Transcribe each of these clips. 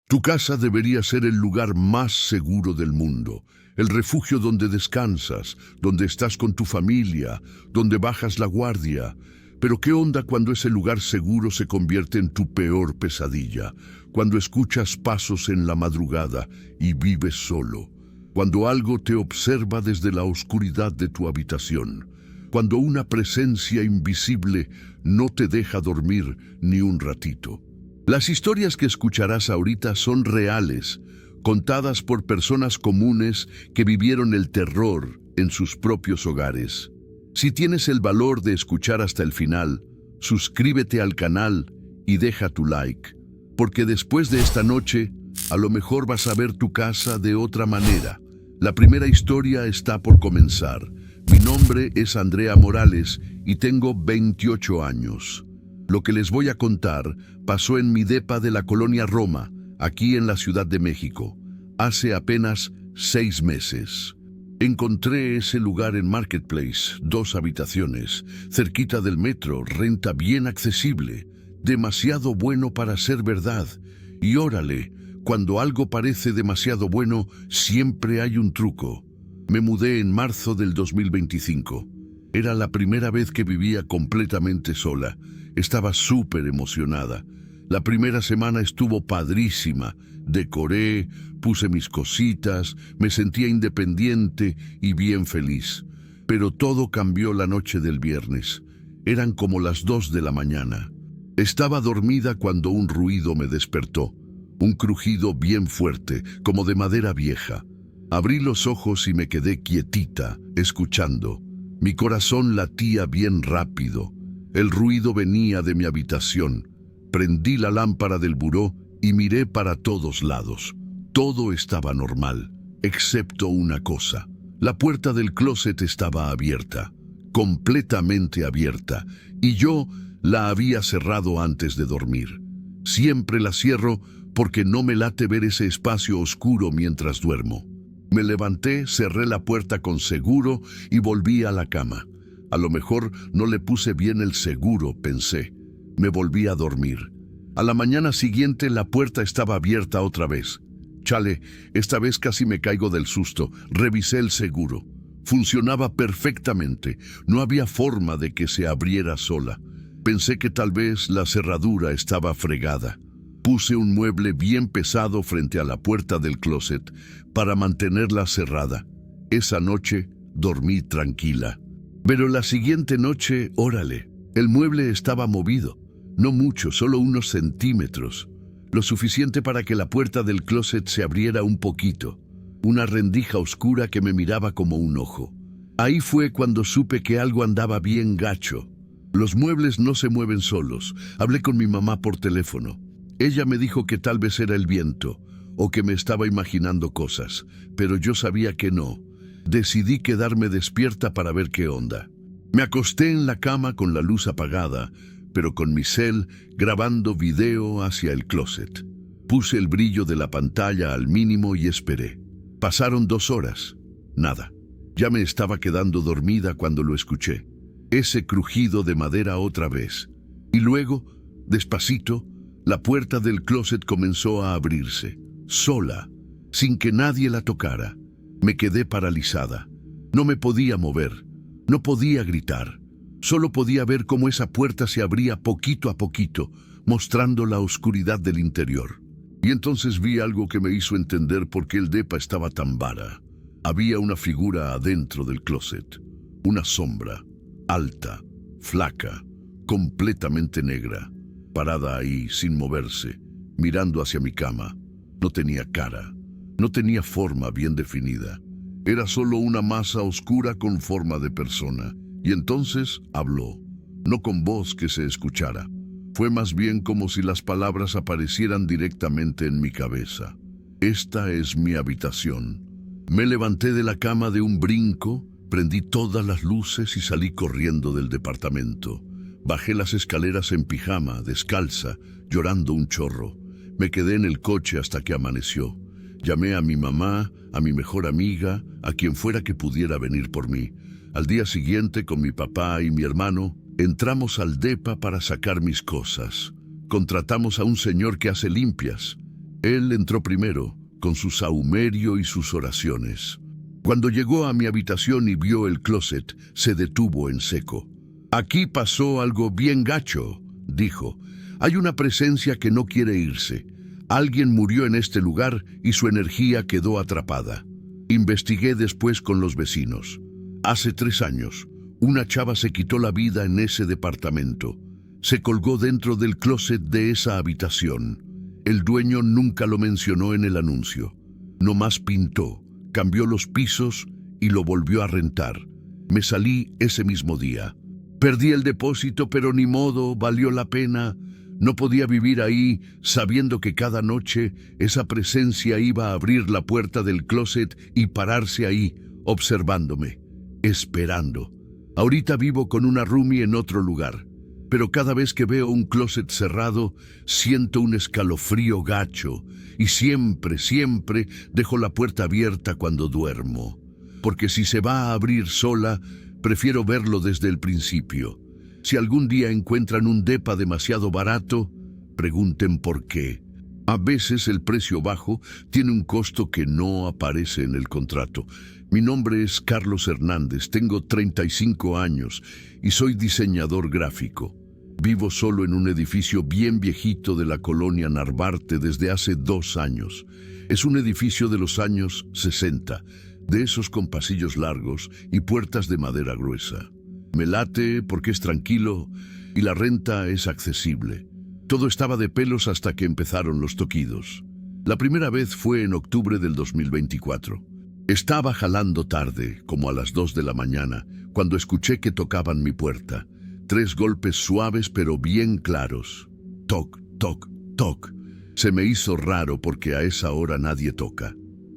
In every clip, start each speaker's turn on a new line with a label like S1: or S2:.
S1: Tu casa debería ser el lugar más seguro del mundo, el refugio donde descansas, donde estás con tu familia, donde bajas la guardia. Pero ¿qué onda cuando ese lugar seguro se convierte en tu peor pesadilla? Cuando escuchas pasos en la madrugada y vives solo. Cuando algo te observa desde la oscuridad de tu habitación. Cuando una presencia invisible no te deja dormir ni un ratito. Las historias que escucharás ahorita son reales, contadas por personas comunes que vivieron el terror en sus propios hogares. Si tienes el valor de escuchar hasta el final, suscríbete al canal y deja tu like, porque después de esta noche, a lo mejor vas a ver tu casa de otra manera. La primera historia está por comenzar. Mi nombre es Andrea Morales y tengo 28 años. Lo que les voy a contar pasó en mi depa de la colonia Roma, aquí en la Ciudad de México, hace apenas 6 meses. Encontré ese lugar en Marketplace, 2 habitaciones, cerquita del metro, renta bien accesible, demasiado bueno para ser verdad. Y órale, cuando algo parece demasiado bueno, siempre hay un truco. Me mudé en marzo del 2025. Era la primera vez que vivía completamente sola. Estaba súper emocionada. La primera semana estuvo padrísima. Decoré, puse mis cositas, me sentía independiente y bien feliz. Pero todo cambió la noche del viernes. Eran como las 2 de la mañana. Estaba dormida cuando un ruido me despertó. Un crujido bien fuerte, como de madera vieja. Abrí los ojos y me quedé quietita, escuchando. Mi corazón latía bien rápido. El ruido venía de mi habitación. Prendí la lámpara del buró y miré para todos lados. Todo estaba normal, excepto una cosa. La puerta del closet estaba abierta, completamente abierta, y yo la había cerrado antes de dormir. Siempre la cierro porque no me late ver ese espacio oscuro mientras duermo. Me levanté, cerré la puerta con seguro y volví a la cama. A lo mejor no le puse bien el seguro, pensé. Me volví a dormir. A la mañana siguiente la puerta estaba abierta otra vez. Chale, esta vez casi me caigo del susto. Revisé el seguro. Funcionaba perfectamente. No había forma de que se abriera sola. Pensé que tal vez la cerradura estaba fregada. Puse un mueble bien pesado frente a la puerta del closet para mantenerla cerrada. Esa noche dormí tranquila. Pero la siguiente noche, órale, el mueble estaba movido. No mucho, solo unos centímetros. Lo suficiente para que la puerta del closet se abriera un poquito. Una rendija oscura que me miraba como un ojo. Ahí fue cuando supe que algo andaba bien gacho. Los muebles no se mueven solos. Hablé con mi mamá por teléfono. Ella me dijo que tal vez era el viento, o que me estaba imaginando cosas, pero yo sabía que no. Decidí quedarme despierta para ver qué onda. Me acosté en la cama con la luz apagada, pero con mi cel grabando video hacia el closet. Puse el brillo de la pantalla al mínimo y esperé. Pasaron 2 horas. Nada. Ya me estaba quedando dormida cuando lo escuché. Ese crujido de madera otra vez. Y luego, despacito, la puerta del closet comenzó a abrirse, sola, sin que nadie la tocara. Me quedé paralizada. No me podía mover, no podía gritar. Solo podía ver cómo esa puerta se abría poquito a poquito, mostrando la oscuridad del interior. Y entonces vi algo que me hizo entender por qué el depa estaba tan vara. Había una figura adentro del closet, una sombra, alta, flaca, completamente negra. Parada ahí, sin moverse, mirando hacia mi cama. No tenía cara, no tenía forma bien definida. Era solo una masa oscura con forma de persona. Y entonces habló, no con voz que se escuchara. Fue más bien como si las palabras aparecieran directamente en mi cabeza. Esta es mi habitación. Me levanté de la cama de un brinco, prendí todas las luces y salí corriendo del departamento. Bajé las escaleras en pijama, descalza, llorando un chorro. Me quedé en el coche hasta que amaneció. Llamé a mi mamá, a mi mejor amiga, a quien fuera que pudiera venir por mí. Al día siguiente, con mi papá y mi hermano, entramos al depa para sacar mis cosas. Contratamos a un señor que hace limpias. Él entró primero, con su sahumerio y sus oraciones. Cuando llegó a mi habitación y vio el closet, se detuvo en seco. «Aquí pasó algo bien gacho», dijo. «Hay una presencia que no quiere irse. Alguien murió en este lugar y su energía quedó atrapada». Investigué después con los vecinos. Hace 3 años, una chava se quitó la vida en ese departamento. Se colgó dentro del closet de esa habitación. El dueño nunca lo mencionó en el anuncio. Nomás pintó, cambió los pisos y lo volvió a rentar. Me salí ese mismo día. Perdí el depósito, pero ni modo, valió la pena. No podía vivir ahí sabiendo que cada noche esa presencia iba a abrir la puerta del closet y pararse ahí, observándome, esperando. Ahorita vivo con una roomie en otro lugar, pero cada vez que veo un closet cerrado, siento un escalofrío gacho y siempre dejo la puerta abierta cuando duermo. Porque si se va a abrir sola, prefiero verlo desde el principio. Si algún día encuentran un depa demasiado barato, pregunten por qué. A veces el precio bajo tiene un costo que no aparece en el contrato. Mi nombre es Carlos Hernández, tengo 35 años y soy diseñador gráfico. Vivo solo en un edificio bien viejito de la colonia Narvarte desde hace 2 años. Es un edificio de los años 60, de esos con pasillos largos y puertas de madera gruesa. Me late porque es tranquilo y la renta es accesible. Todo estaba de pelos hasta que empezaron los toquidos. La primera vez fue en octubre del 2024. Estaba jalando tarde, como a las 2 de la mañana, cuando escuché que tocaban mi puerta. 3 golpes suaves pero bien claros. Toc, toc, toc. Se me hizo raro porque a esa hora nadie toca.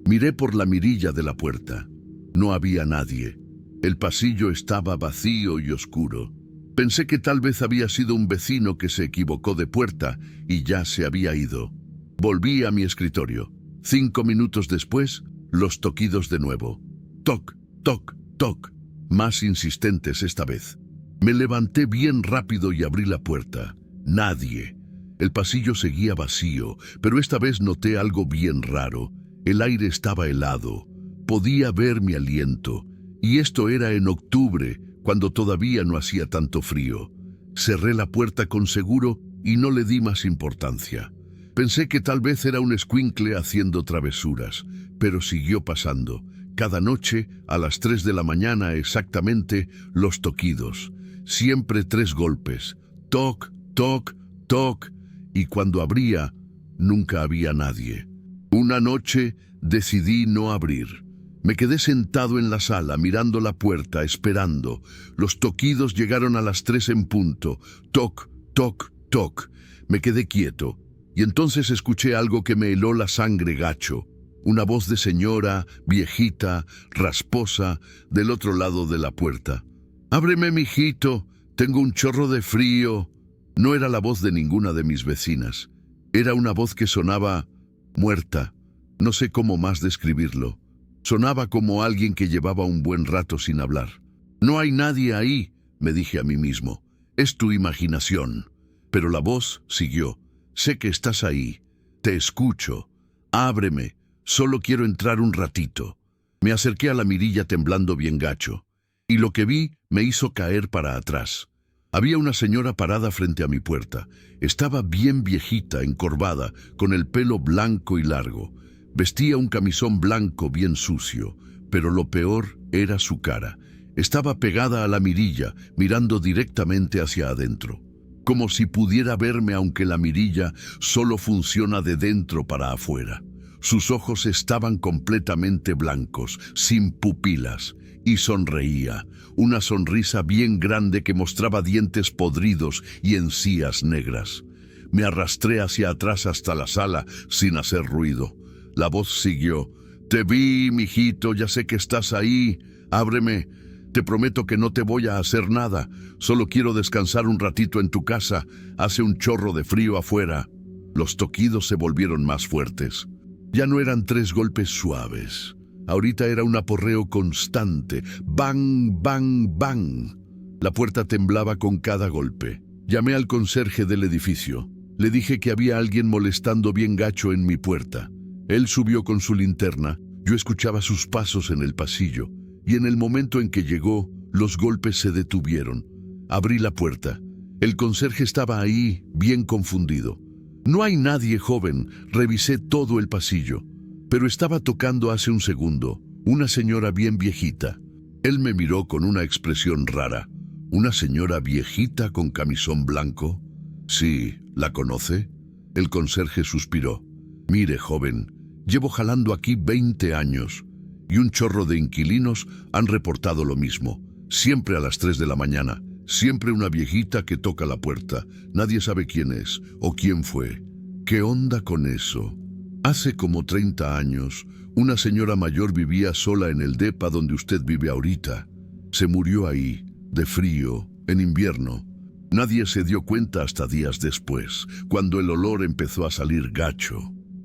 S1: Miré por la mirilla de la puerta. No había nadie. El pasillo estaba vacío y oscuro. Pensé que tal vez había sido un vecino que se equivocó de puerta y ya se había ido. Volví a mi escritorio. 5 minutos después, los toquidos de nuevo. Toc, toc, toc. Más insistentes esta vez. Me levanté bien rápido y abrí la puerta. Nadie. El pasillo seguía vacío, pero esta vez noté algo bien raro. El aire estaba helado. Podía ver mi aliento. Y esto era en octubre, cuando todavía no hacía tanto frío. Cerré la puerta con seguro y no le di más importancia. Pensé que tal vez era un escuincle haciendo travesuras, pero siguió pasando. Cada noche, a las 3 de la mañana exactamente, los toquidos. Siempre 3 golpes. Toc, toc, toc. Y cuando abría, nunca había nadie. Una noche decidí no abrir. Me quedé sentado en la sala, mirando la puerta, esperando. Los toquidos llegaron a las 3 en punto. Toc, toc, toc. Me quedé quieto. Y entonces escuché algo que me heló la sangre gacho. Una voz de señora, viejita, rasposa, del otro lado de la puerta. «Ábreme, mijito, tengo un chorro de frío». No era la voz de ninguna de mis vecinas. Era una voz que sonaba muerta. No sé cómo más describirlo. Sonaba como alguien que llevaba un buen rato sin hablar. «No hay nadie ahí», me dije a mí mismo. «Es tu imaginación». Pero la voz siguió. «Sé que estás ahí. Te escucho. Ábreme. Solo quiero entrar un ratito». Me acerqué a la mirilla temblando bien gacho. Y lo que vi me hizo caer para atrás. Había una señora parada frente a mi puerta. Estaba bien viejita, encorvada, con el pelo blanco y largo. Vestía un camisón blanco bien sucio, pero lo peor era su cara. Estaba pegada a la mirilla, mirando directamente hacia adentro. Como si pudiera verme aunque la mirilla solo funciona de dentro para afuera. Sus ojos estaban completamente blancos, sin pupilas, y sonreía. Una sonrisa bien grande que mostraba dientes podridos y encías negras. Me arrastré hacia atrás hasta la sala sin hacer ruido. La voz siguió. «Te vi, mijito, ya sé que estás ahí. Ábreme. Te prometo que no te voy a hacer nada. Solo quiero descansar un ratito en tu casa. Hace un chorro de frío afuera». Los toquidos se volvieron más fuertes. Ya no eran 3 golpes suaves. Ahorita era un aporreo constante. Bang, bang, bang. La puerta temblaba con cada golpe. Llamé al conserje del edificio. Le dije que había alguien molestando bien gacho en mi puerta. Él subió con su linterna, yo escuchaba sus pasos en el pasillo, y en el momento en que llegó, los golpes se detuvieron. Abrí la puerta. El conserje estaba ahí, bien confundido. No hay nadie, joven. Revisé todo el pasillo. Pero estaba tocando hace un segundo, una señora bien viejita. Él me miró con una expresión rara. ¿Una señora viejita con camisón blanco? Sí, ¿la conoce? El conserje suspiró. Mire, joven, llevo jalando aquí 20 años y un chorro de inquilinos han reportado lo mismo. Siempre a las 3 de la mañana. Siempre una viejita que toca la puerta. Nadie sabe quién es o quién fue. ¿Qué onda con eso? Hace como 30 años, una señora mayor vivía sola en el depa donde usted vive ahorita. Se murió ahí, de frío, en invierno. Nadie se dio cuenta hasta días después, cuando el olor empezó a salir gacho.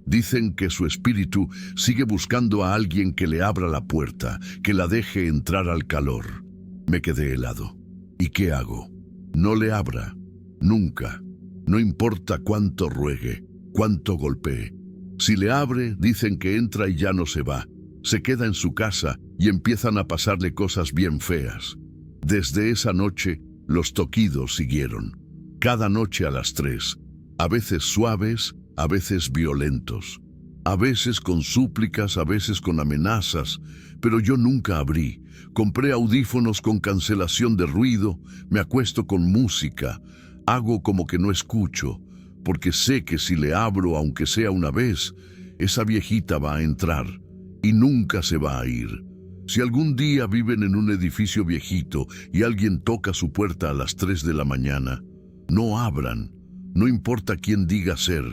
S1: Dicen que su espíritu sigue buscando a alguien que le abra la puerta, que la deje entrar al calor. Me quedé helado. ¿Y qué hago? No le abra. Nunca. No importa cuánto ruegue, cuánto golpee. Si le abre, dicen que entra y ya no se va. Se queda en su casa y empiezan a pasarle cosas bien feas. Desde esa noche, los toquidos siguieron. Cada noche a las 3. A veces suaves, a veces violentos. A veces con súplicas, a veces con amenazas. Pero yo nunca abrí. Compré audífonos con cancelación de ruido. Me acuesto con música. Hago como que no escucho. Porque sé que si le abro, aunque sea una vez, esa viejita va a entrar y nunca se va a ir. Si algún día viven en un edificio viejito y alguien toca su puerta a las 3 de la mañana, no abran. No importa quién diga ser,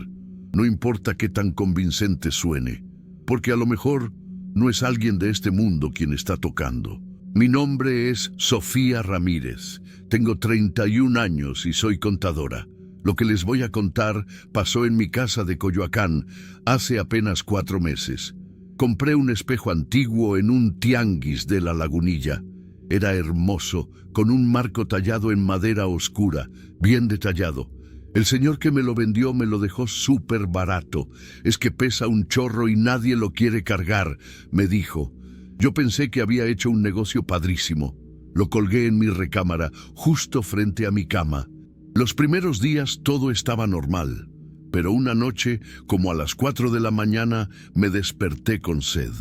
S1: no importa qué tan convincente suene, porque a lo mejor no es alguien de este mundo quien está tocando. Mi nombre es Sofía Ramírez. Tengo 31 años y soy contadora. Lo que les voy a contar pasó en mi casa de Coyoacán hace apenas 4 meses. Compré un espejo antiguo en un tianguis de La Lagunilla. Era hermoso, con un marco tallado en madera oscura, bien detallado. El señor que me lo vendió me lo dejó súper barato. Es que pesa un chorro y nadie lo quiere cargar, me dijo. Yo pensé que había hecho un negocio padrísimo. Lo colgué en mi recámara, justo frente a mi cama. Los primeros días todo estaba normal, pero una noche, como a las 4 de la mañana, me desperté con sed.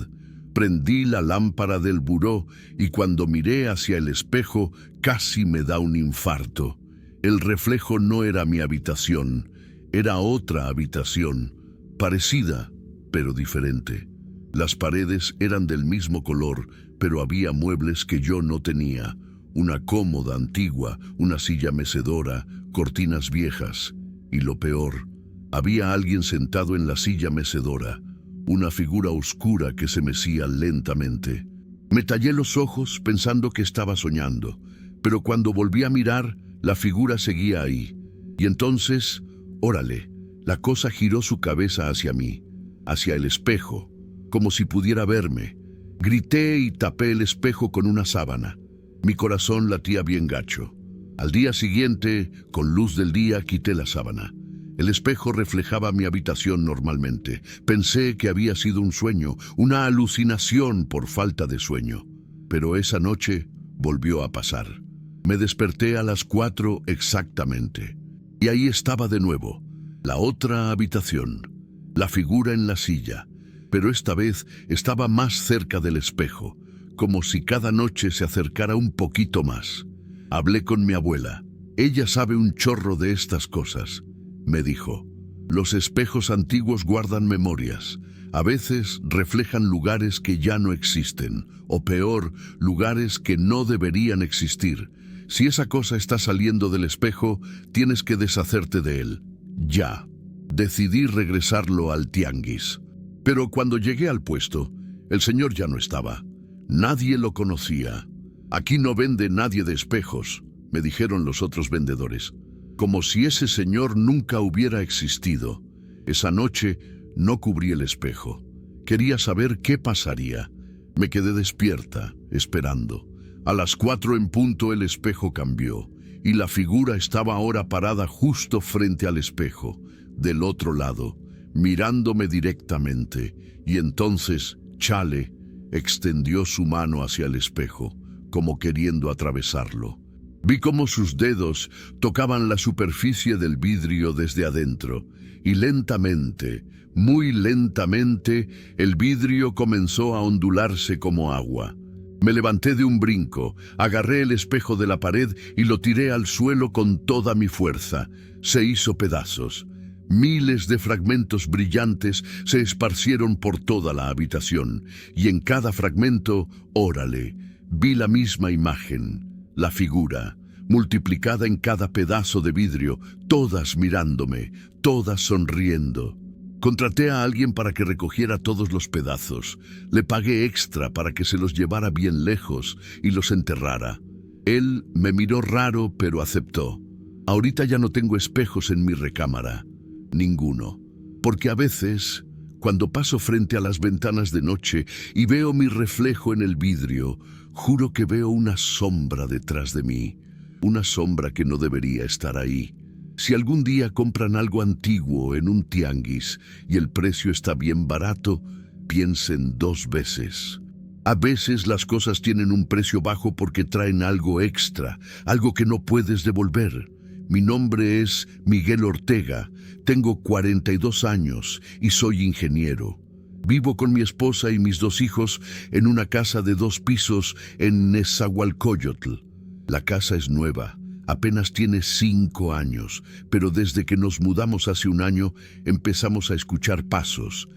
S1: Prendí la lámpara del buró y cuando miré hacia el espejo casi me da un infarto. El reflejo no era mi habitación, era otra habitación, parecida, pero diferente. Las paredes eran del mismo color, pero había muebles que yo no tenía. Una cómoda antigua, una silla mecedora, cortinas viejas. Y lo peor, había alguien sentado en la silla mecedora, una figura oscura que se mecía lentamente. Me tallé los ojos pensando que estaba soñando, pero cuando volví a mirar, la figura seguía ahí. Y entonces, órale, la cosa giró su cabeza hacia mí, hacia el espejo, como si pudiera verme. Grité y tapé el espejo con una sábana. Mi corazón latía bien gacho. Al día siguiente, con luz del día, quité la sábana. El espejo reflejaba mi habitación normalmente. Pensé que había sido un sueño, una alucinación por falta de sueño. Pero esa noche volvió a pasar. Me desperté a las 4 exactamente. Y ahí estaba de nuevo, la otra habitación, la figura en la silla. Pero esta vez estaba más cerca del espejo, como si cada noche se acercara un poquito más. Hablé con mi abuela. Ella sabe un chorro de estas cosas. Me dijo, los espejos antiguos guardan memorias. A veces reflejan lugares que ya no existen, o peor, lugares que no deberían existir. Si esa cosa está saliendo del espejo, tienes que deshacerte de él. Ya. Decidí regresarlo al tianguis. Pero cuando llegué al puesto, el señor ya no estaba. Nadie lo conocía. Aquí no vende nadie de espejos, me dijeron los otros vendedores. Como si ese señor nunca hubiera existido. Esa noche no cubrí el espejo. Quería saber qué pasaría. Me quedé despierta, esperando. A las 4 en punto el espejo cambió. y la figura estaba ahora parada justo frente al espejo, del otro lado, mirándome directamente, y entonces Chale extendió su mano hacia el espejo, como queriendo atravesarlo. Vi cómo sus dedos tocaban la superficie del vidrio desde adentro, y lentamente, muy lentamente, el vidrio comenzó a ondularse como agua. Me levanté de un brinco, agarré el espejo de la pared y lo tiré al suelo con toda mi fuerza. Se hizo pedazos. Miles de fragmentos brillantes se esparcieron por toda la habitación, y en cada fragmento, órale, vi la misma imagen, la figura, multiplicada en cada pedazo de vidrio, todas mirándome, todas sonriendo. Contraté a alguien para que recogiera todos los pedazos. Le pagué extra para que se los llevara bien lejos y los enterrara. Él me miró raro, pero aceptó. Ahorita ya no tengo espejos en mi recámara. Ninguno. Porque a veces, cuando paso frente a las ventanas de noche y veo mi reflejo en el vidrio, juro que veo una sombra detrás de mí. Una sombra que no debería estar ahí. Si algún día compran algo antiguo en un tianguis y el precio está bien barato, piensen 2 veces. A veces las cosas tienen un precio bajo porque traen algo extra, algo que no puedes devolver. Mi nombre es Miguel Ortega, tengo 42 años y soy ingeniero. Vivo con mi esposa y mis 2 hijos en una casa de 2 pisos en Nezahualcóyotl. La casa es nueva. Apenas tiene 5 años, pero desde que nos mudamos hace un año empezamos a escuchar pasos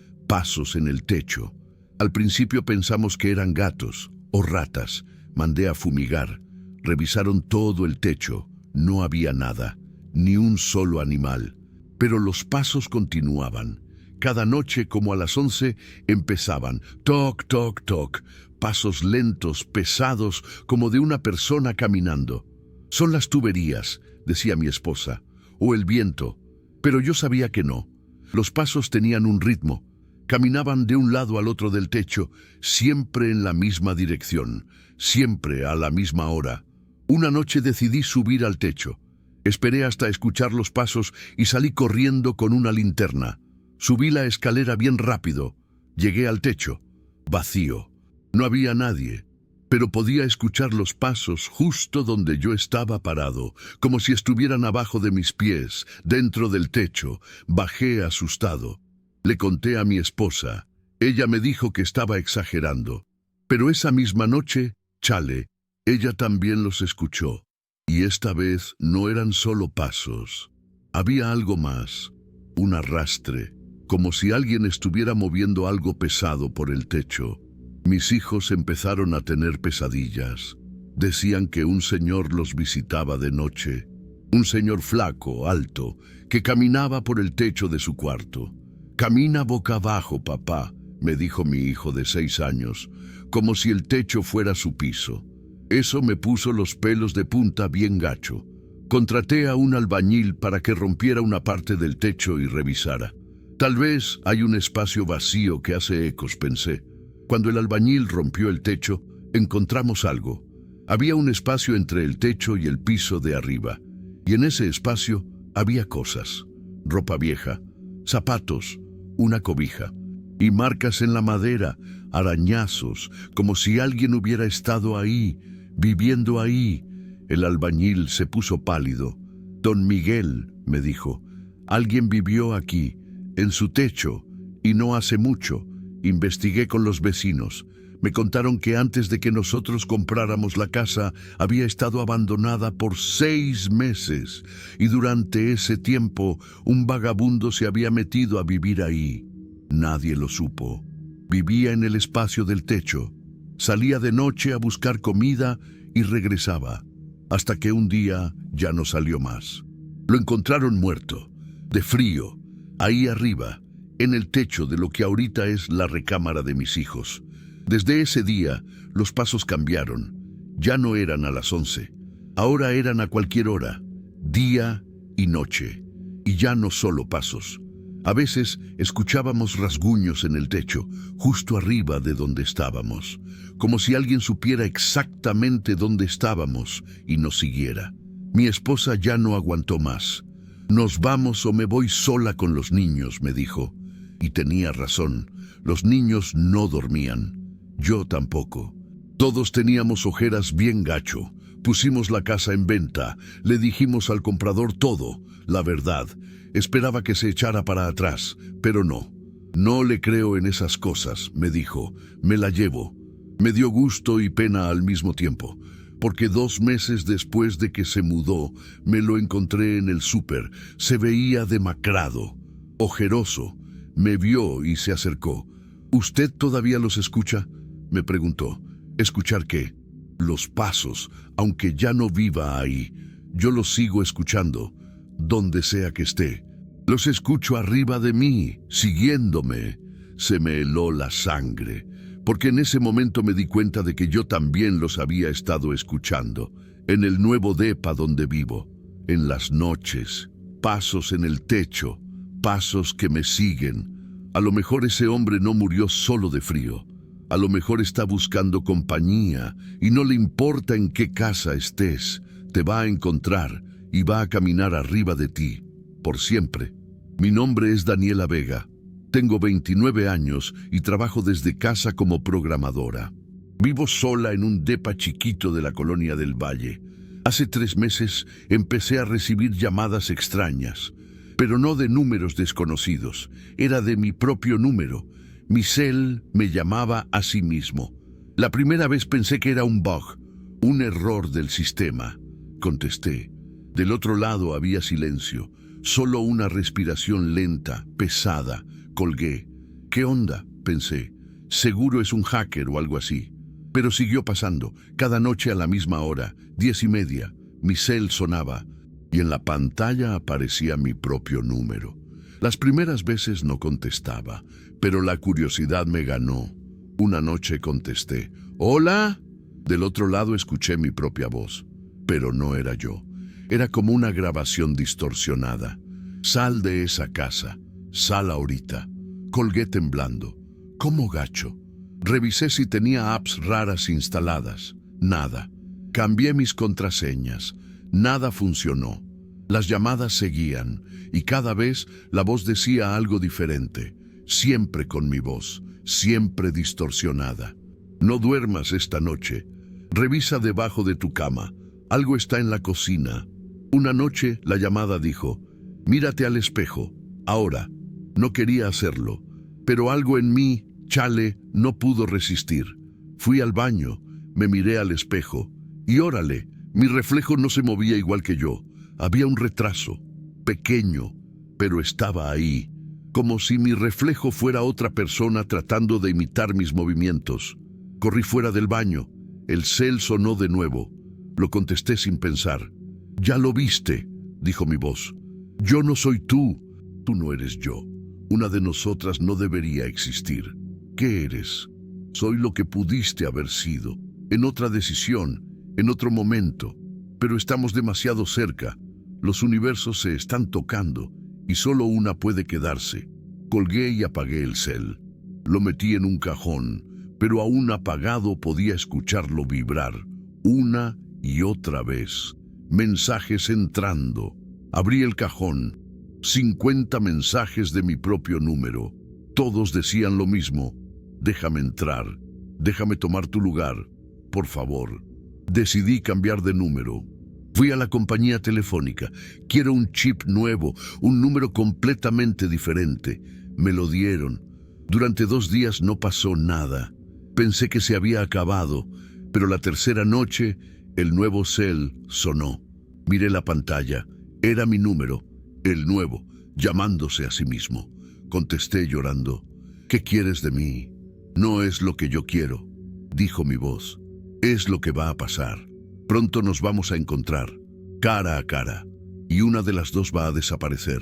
S1: en el techo. Al principio pensamos que eran gatos o ratas. Mandé a fumigar. Revisaron todo el techo. No había nada, ni un solo animal. Pero los pasos continuaban. Cada noche, como a las 11, empezaban. Toc, toc, toc. Pasos lentos, pesados, como de una persona caminando. Son las tuberías, decía mi esposa, o el viento, pero yo sabía que no. Los pasos tenían un ritmo, caminaban de un lado al otro del techo, siempre en la misma dirección, siempre a la misma hora. Una noche decidí subir al techo. Esperé hasta escuchar los pasos y salí corriendo con una linterna. Subí la escalera bien rápido, llegué al techo, vacío. No había nadie. Pero podía escuchar los pasos justo donde yo estaba parado, como si estuvieran abajo de mis pies, dentro del techo. Bajé asustado. Le conté a mi esposa. Ella me dijo que estaba exagerando. Pero esa misma noche, Chale, ella también los escuchó. Y esta vez no eran solo pasos. Había algo más, un arrastre, como si alguien estuviera moviendo algo pesado por el techo. Mis hijos empezaron a tener pesadillas. Decían que un señor los visitaba de noche. Un señor flaco, alto, que caminaba por el techo de su cuarto. «Camina boca abajo, papá», me dijo mi hijo de 6 años, como si el techo fuera su piso. Eso me puso los pelos de punta bien gacho. Contraté a un albañil para que rompiera una parte del techo y revisara. Tal vez hay un espacio vacío que hace ecos, pensé. Cuando el albañil rompió el techo, encontramos algo. Había un espacio entre el techo y el piso de arriba, y en ese espacio había cosas. Ropa vieja, zapatos, una cobija, y marcas en la madera, arañazos, como si alguien hubiera estado ahí, viviendo ahí. El albañil se puso pálido. «Don Miguel», me dijo, «alguien vivió aquí, en su techo, y no hace mucho». Investigué con los vecinos. Me contaron que antes de que nosotros compráramos la casa, había estado abandonada por 6 meses, y durante ese tiempo un vagabundo se había metido a vivir ahí. Nadie lo supo. Vivía en el espacio del techo. Salía de noche a buscar comida y regresaba, hasta que un día ya no salió más. Lo encontraron muerto, de frío, ahí arriba, en el techo de lo que ahorita es la recámara de mis hijos. Desde ese día, los pasos cambiaron. Ya no eran a las 11. Ahora eran a cualquier hora, día y noche. Y ya no solo pasos. A veces escuchábamos rasguños en el techo, justo arriba de donde estábamos, como si alguien supiera exactamente dónde estábamos y nos siguiera. Mi esposa ya no aguantó más. «Nos vamos o me voy sola con los niños», me dijo. Y tenía razón. Los niños no dormían. Yo tampoco. Todos teníamos ojeras bien gacho. Pusimos la casa en venta. Le dijimos al comprador todo, la verdad. Esperaba que se echara para atrás, pero no. «No le creo en esas cosas», me dijo. «Me la llevo». Me dio gusto y pena al mismo tiempo, porque 2 meses después de que se mudó, me lo encontré en el súper. Se veía demacrado, ojeroso. Me vio y se acercó. «¿Usted todavía los escucha?», me preguntó. «¿Escuchar qué?». «Los pasos, aunque ya no viva ahí. Yo los sigo escuchando, donde sea que esté. Los escucho arriba de mí, siguiéndome». Se me heló la sangre, porque en ese momento me di cuenta de que yo también los había estado escuchando, en el nuevo depa donde vivo, en las noches, pasos en el techo, pasos que me siguen. A lo mejor ese hombre no murió solo de frío. A lo mejor está buscando compañía y no le importa en qué casa estés. Te va a encontrar y va a caminar arriba de ti, por siempre. Mi nombre es Daniela Vega. Tengo 29 años y trabajo desde casa como programadora. Vivo sola en un depa chiquito de la colonia del Valle. Hace 3 meses empecé a recibir llamadas extrañas, pero no de números desconocidos. Era de mi propio número. Mi cel me llamaba a sí mismo. La primera vez pensé que era un bug, un error del sistema. Contesté. Del otro lado había silencio, solo una respiración lenta, pesada. Colgué. «¿Qué onda?», pensé. «Seguro es un hacker o algo así». Pero siguió pasando. Cada noche a la misma hora, 10:30, mi cel sonaba y en la pantalla aparecía mi propio número. Las primeras veces no contestaba, pero la curiosidad me ganó. Una noche contesté. «¿Hola?». Del otro lado escuché mi propia voz, pero no era yo. Era como una grabación distorsionada. «Sal de esa casa. Sal ahorita». Colgué temblando. «¿Cómo gacho?». Revisé si tenía apps raras instaladas. Nada. Cambié mis contraseñas. Nada funcionó. Las llamadas seguían, y cada vez la voz decía algo diferente. Siempre con mi voz, siempre distorsionada. «No duermas esta noche. Revisa debajo de tu cama. Algo está en la cocina». Una noche la llamada dijo: «Mírate al espejo. Ahora». No quería hacerlo, pero algo en mí, chale, no pudo resistir. Fui al baño, me miré al espejo, y órale, mi reflejo no se movía igual que yo. Había un retraso, pequeño, pero estaba ahí, como si mi reflejo fuera otra persona tratando de imitar mis movimientos. Corrí fuera del baño, el cel sonó de nuevo. Lo contesté sin pensar. «Ya lo viste», dijo mi voz. «Yo no soy tú, tú no eres yo. Una de nosotras no debería existir. ¿Qué eres? Soy lo que pudiste haber sido, en otra decisión, en otro momento, pero estamos demasiado cerca. Los universos se están tocando y solo una puede quedarse». Colgué y apagué el cel. Lo metí en un cajón, pero aún apagado podía escucharlo vibrar, una y otra vez. Mensajes entrando. Abrí el cajón. 50 mensajes de mi propio número. Todos decían lo mismo. «Déjame entrar. Déjame tomar tu lugar. Por favor». Decidí cambiar de número. Fui a la compañía telefónica. «Quiero un chip nuevo, un número completamente diferente». Me lo dieron. Durante 2 días no pasó nada. Pensé que se había acabado, pero la tercera noche el nuevo cel sonó. Miré la pantalla. Era mi número. El nuevo, llamándose a sí mismo. Contesté llorando. «¿Qué quieres de mí?». «No es lo que yo quiero», dijo mi voz. «Es lo que va a pasar. Pronto nos vamos a encontrar, cara a cara, y una de las dos va a desaparecer.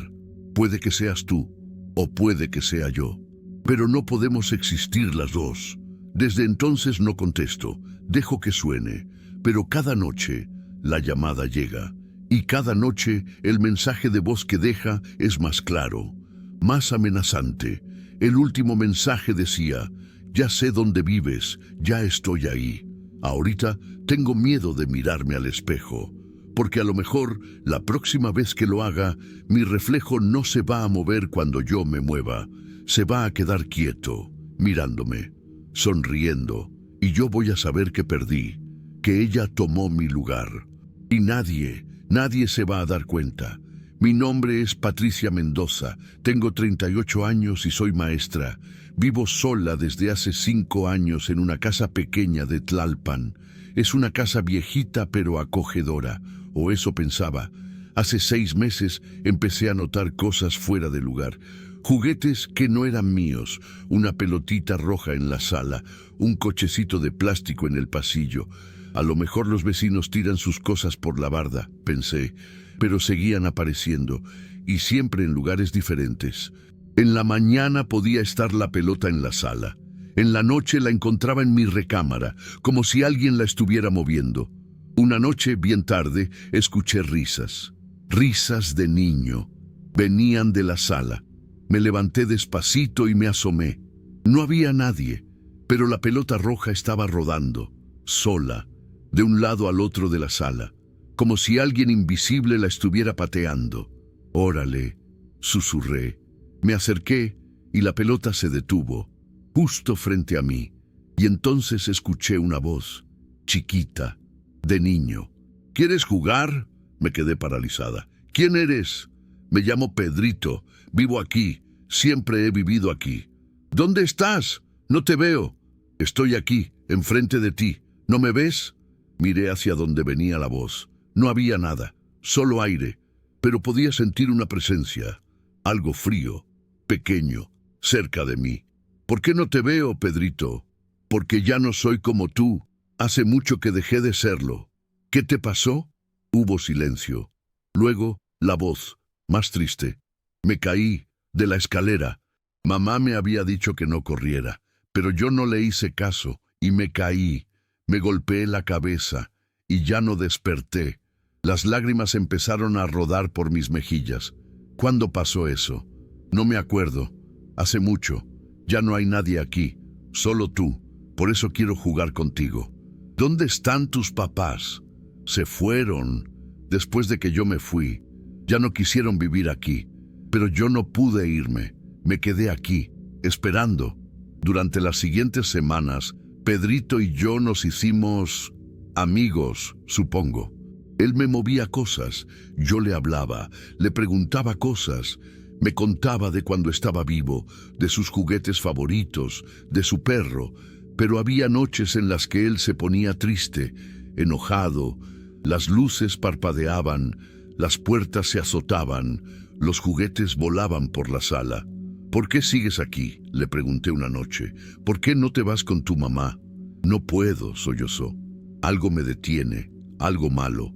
S1: Puede que seas tú, o puede que sea yo, pero no podemos existir las dos». Desde entonces no contesto, dejo que suene, pero cada noche la llamada llega. Y cada noche el mensaje de voz que deja es más claro, más amenazante. El último mensaje decía: «Ya sé dónde vives, ya estoy ahí. Ahorita tengo miedo de mirarme al espejo, porque a lo mejor la próxima vez que lo haga, mi reflejo no se va a mover cuando yo me mueva. Se va a quedar quieto, mirándome, sonriendo, y yo voy a saber que perdí, que ella tomó mi lugar. Y nadie se va a dar cuenta. Mi nombre es Patricia Mendoza, tengo 38 años y soy maestra. Vivo sola desde hace 5 años en una casa pequeña de Tlalpan. Es una casa viejita pero acogedora, o eso pensaba. Hace 6 meses empecé a notar cosas fuera de lugar. Juguetes que no eran míos, una pelotita roja en la sala, un cochecito de plástico en el pasillo. A lo mejor los vecinos tiran sus cosas por la barda, pensé, pero seguían apareciendo, y siempre en lugares diferentes. En la mañana podía estar la pelota en la sala. En la noche la encontraba en mi recámara, como si alguien la estuviera moviendo. Una noche, bien tarde, escuché risas. Risas de niño. Venían de la sala. Me levanté despacito y me asomé. No había nadie, pero la pelota roja estaba rodando, sola, de un lado al otro de la sala, como si alguien invisible la estuviera pateando. «Órale», susurré. Me acerqué y la pelota se detuvo, justo frente a mí, y entonces escuché una voz, chiquita, de niño. «¿Quieres jugar?». Me quedé paralizada. «¿Quién eres?». «Me llamo Pedrito, vivo aquí, siempre he vivido aquí». «¿Dónde estás? No te veo». «Estoy aquí, enfrente de ti. ¿No me ves?». Miré hacia donde venía la voz. No había nada, solo aire, pero podía sentir una presencia, algo frío, pequeño, cerca de mí. «¿Por qué no te veo, Pedrito?». «Porque ya no soy como tú. Hace mucho que dejé de serlo». «¿Qué te pasó?». Hubo silencio. Luego, la voz, más triste. «Me caí de la escalera. Mamá me había dicho que no corriera, pero yo no le hice caso y me caí. Me golpeé la cabeza y ya no desperté». Las lágrimas empezaron a rodar por mis mejillas. «¿Cuándo pasó eso?». «No me acuerdo. Hace mucho. Ya no hay nadie aquí, solo tú. Por eso quiero jugar contigo». «¿Dónde están tus papás?». «Se fueron después de que yo me fui. Ya no quisieron vivir aquí, pero yo no pude irme. Me quedé aquí, esperando». Durante las siguientes semanas, Pedrito y yo nos hicimos amigos, supongo. Él me movía cosas, yo le hablaba, le preguntaba cosas, me contaba de cuando estaba vivo, de sus juguetes favoritos, de su perro, pero había noches en las que él se ponía triste, enojado, las luces parpadeaban, las puertas se azotaban, los juguetes volaban por la sala. «¿Por qué sigues aquí?», le pregunté una noche. «¿Por qué no te vas con tu mamá?». «No puedo», sollozó. «Algo me detiene, algo malo.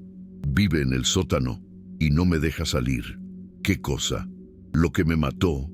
S1: Vive en el sótano y no me deja salir». «¿Qué cosa?». «Lo que me mató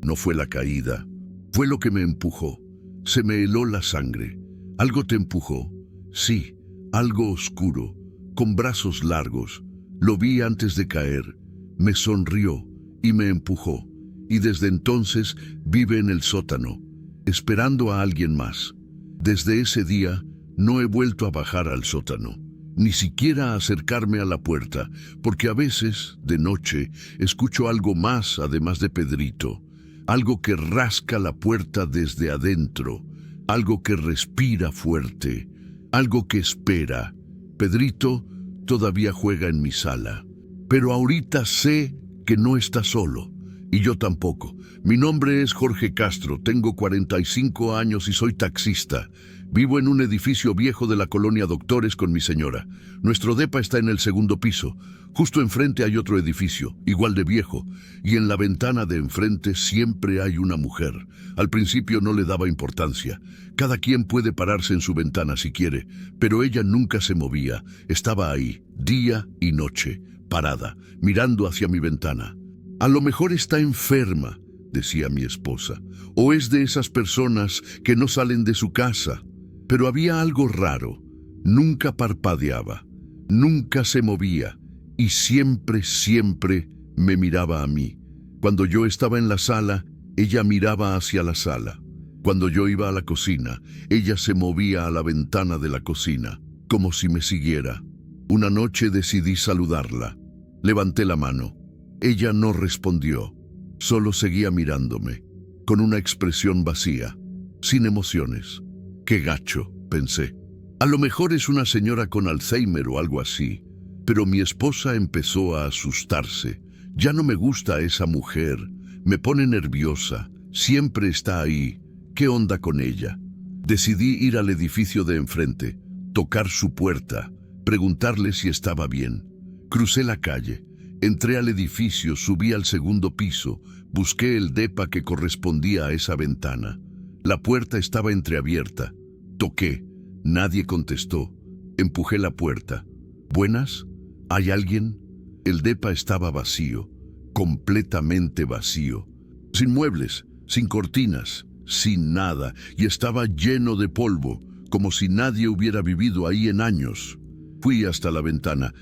S1: no fue la caída, fue lo que me empujó. Se me heló la sangre». «¿Algo te empujó?». «Sí, algo oscuro, con brazos largos. Lo vi antes de caer. Me sonrió y me empujó. Y desde entonces vive en el sótano, esperando a alguien más. Desde ese día no he vuelto a bajar al sótano, ni siquiera a acercarme a la puerta, porque a veces, de noche, escucho algo más además de Pedrito, algo que rasca la puerta desde adentro, algo que respira fuerte, algo que espera. Pedrito todavía juega en mi sala, pero ahorita sé que no está solo. Y yo tampoco. Mi nombre es Jorge Castro, tengo 45 años y soy taxista. Vivo en un edificio viejo de la colonia Doctores con mi señora. Nuestro depa está en el 2.º piso. Justo enfrente hay otro edificio, igual de viejo, y en la ventana de enfrente siempre hay una mujer. Al principio no le daba importancia. Cada quien puede pararse en su ventana si quiere, pero ella nunca se movía. Estaba ahí, día y noche, parada, mirando hacia mi ventana. «A lo mejor está enferma», decía mi esposa, «o es de esas personas que no salen de su casa». Pero había algo raro. Nunca parpadeaba, nunca se movía y siempre me miraba a mí. Cuando yo estaba en la sala, ella miraba hacia la sala. Cuando yo iba a la cocina, ella se movía a la ventana de la cocina, como si me siguiera. Una noche decidí saludarla. Levanté la mano. Ella no respondió. Solo seguía mirándome, con una expresión vacía, sin emociones. Qué gacho, pensé. A lo mejor es una señora con Alzheimer o algo así. Pero mi esposa empezó a asustarse. Ya no me gusta esa mujer. Me pone nerviosa. Siempre está ahí. ¿Qué onda con ella? Decidí ir al edificio de enfrente, tocar su puerta, preguntarle si estaba bien. Crucé la calle. Entré al edificio, subí al segundo piso, busqué el depa que correspondía a esa ventana. La puerta estaba entreabierta. Toqué. Nadie contestó. Empujé la puerta. ¿Buenas? ¿Hay alguien? El depa estaba vacío, completamente vacío. Sin muebles, sin cortinas, sin nada, y estaba lleno de polvo, como si nadie hubiera vivido ahí en años. Fui hasta la ventana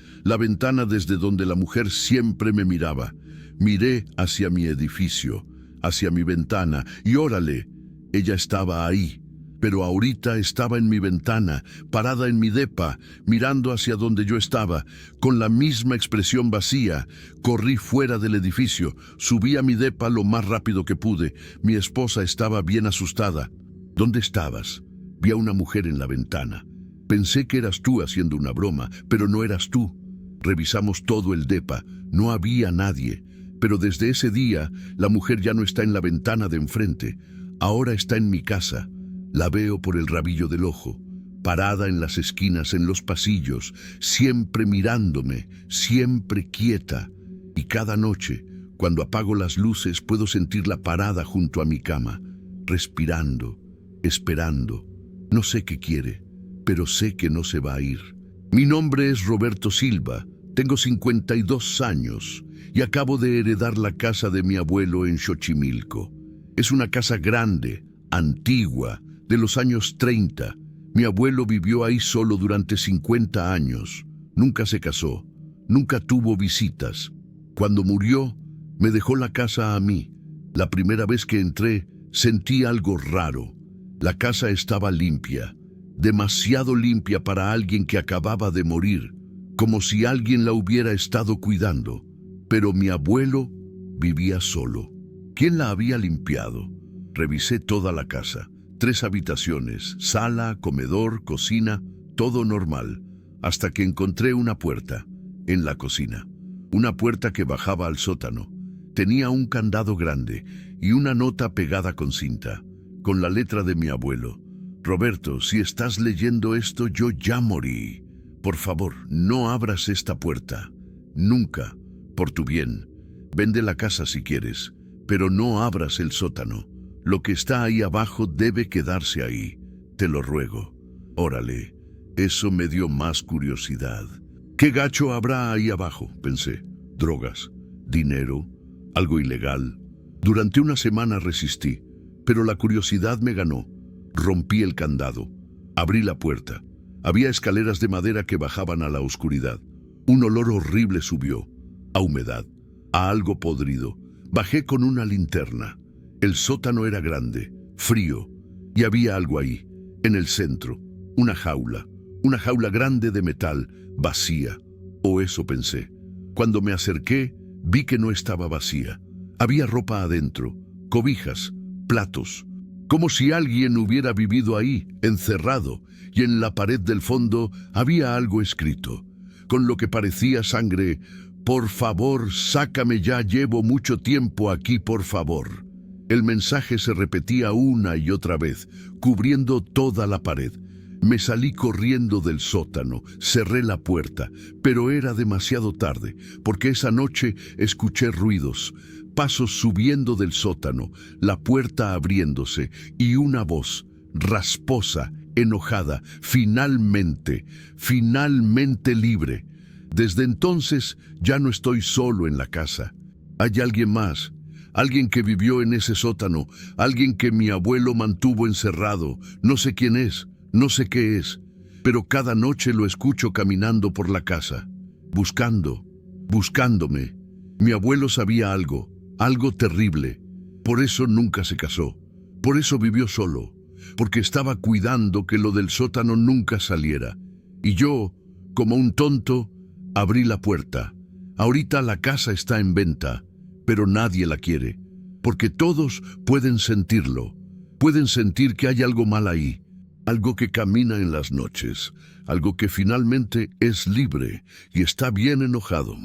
S1: desde donde la mujer siempre me miraba. Miré hacia mi edificio, hacia mi ventana, y órale, ella estaba ahí. Pero ahorita estaba en mi ventana, parada en mi depa, mirando hacia donde yo estaba, con la misma expresión vacía. Corrí fuera del edificio, subí a mi depa lo más rápido que pude. Mi esposa estaba bien asustada. ¿Dónde estabas? Vi a una mujer en la ventana. Pensé que eras tú haciendo una broma, pero no eras tú. Revisamos todo el depa, no había nadie. Pero desde ese día, la mujer ya no está en la ventana de enfrente. Ahora está en mi casa. La veo por el rabillo del ojo, parada en las esquinas, en los pasillos, siempre mirándome, siempre quieta. Y cada noche, cuando apago las luces, puedo sentirla parada junto a mi cama, respirando, esperando. No sé qué quiere, pero sé que no se va a ir. Mi nombre es Roberto Silva, tengo 52 años y acabo de heredar la casa de mi abuelo en Xochimilco. Es una casa grande, antigua, de los años 30. Mi abuelo vivió ahí solo durante 50 años. Nunca se casó, nunca tuvo visitas. Cuando murió, me dejó la casa a mí. La primera vez que entré, sentí algo raro. La casa estaba limpia, demasiado limpia para alguien que acababa de morir, como si alguien la hubiera estado cuidando. Pero mi abuelo vivía solo. ¿Quién la había limpiado? Revisé toda la casa. 3 habitaciones, sala, comedor, cocina, todo normal, hasta que encontré una puerta en la cocina. Una puerta que bajaba al sótano. Tenía un candado grande y una nota pegada con cinta, con la letra de mi abuelo. Roberto, si estás leyendo esto, yo ya morí. Por favor, no abras esta puerta. Nunca, por tu bien. Vende la casa si quieres, pero no abras el sótano. Lo que está ahí abajo debe quedarse ahí. Te lo ruego. Órale. Eso me dio más curiosidad. ¿Qué gacho habrá ahí abajo?, pensé. Drogas, dinero, algo ilegal. Durante una semana resistí, pero la curiosidad me ganó. Rompí el candado. Abrí la puerta. Había escaleras de madera que bajaban a la oscuridad. Un olor horrible subió. A humedad. A algo podrido. Bajé con una linterna. El sótano era grande, frío, y había algo ahí, en el centro, una jaula grande de metal, vacía, o eso pensé. Cuando me acerqué, vi que no estaba vacía. Había ropa adentro, cobijas, platos, como si alguien hubiera vivido ahí, encerrado, y en la pared del fondo había algo escrito, con lo que parecía sangre: «Por favor, sácame ya, llevo mucho tiempo aquí, por favor». El mensaje se repetía una y otra vez, cubriendo toda la pared. Me salí corriendo del sótano, cerré la puerta, pero era demasiado tarde, porque esa noche escuché ruidos, pasos subiendo del sótano, la puerta abriéndose y una voz, rasposa, enojada, finalmente libre. Desde entonces ya no estoy solo en la casa. Hay alguien más. Alguien que vivió en ese sótano, alguien que mi abuelo mantuvo encerrado. No sé quién es, no sé qué es, pero cada noche lo escucho caminando por la casa, buscándome. Mi abuelo sabía algo terrible. Por eso nunca se casó, por eso vivió solo, porque estaba cuidando que lo del sótano nunca saliera. Y yo, Como un tonto, abrí la puerta. Ahorita la casa está en venta, pero nadie la quiere, porque todos pueden sentirlo. Pueden sentir que hay algo mal ahí, algo que camina en las noches, algo que finalmente es libre y está bien enojado.